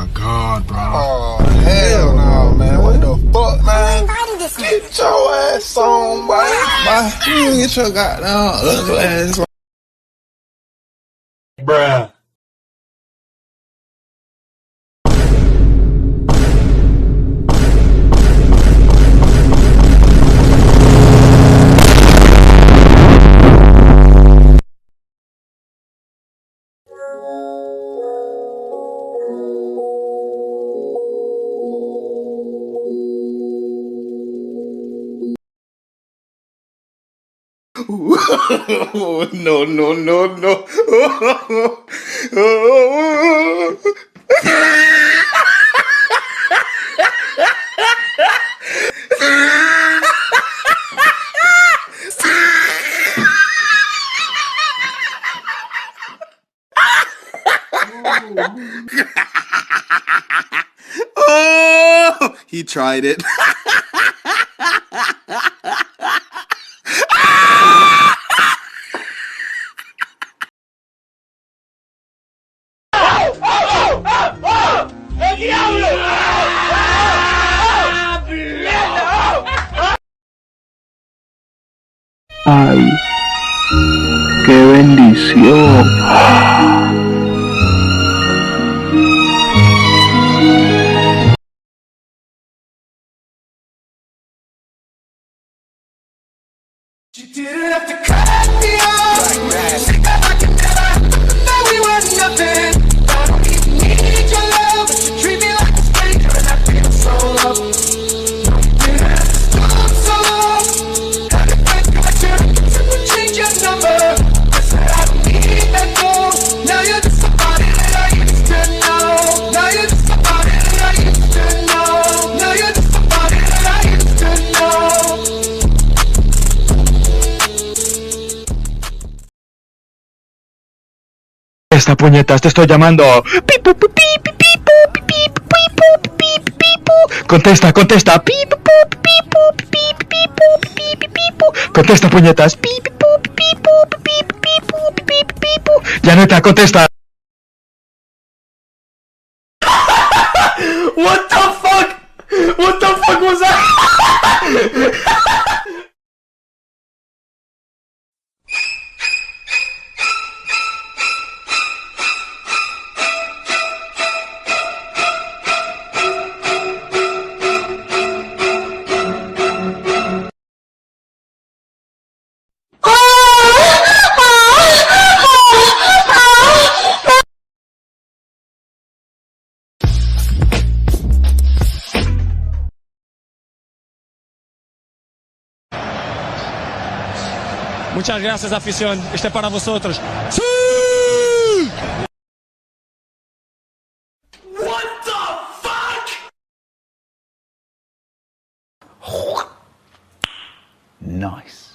my god, bro. Oh, hell no, man. What the fuck, man? Get your ass on, boy. You get your goddamn ugly ass on. Bruh. No, no, no, no. Oh, he tried it. ¡Ay! ¡Qué bendición! You didn't have to cut me off. Think that I could never know we were nothing. I don't even need your love, but you treat me like a stranger, and I feel so low. You didn't have to stop so long. Had to break my turn, simply change your number. I said I don't need that gold. Now you're just somebody that I used to know. Now you're just somebody that I used to know. Now you're just somebody that I used to know. Esta puñetas, te estoy llamando. Contesta, contesta. Contesta, puñetas. Janeta, contesta. What the fuck? What the fuck was that? Muchas gracias, afición. Este para vosotros. ¡Sí! What the fuck? Nice.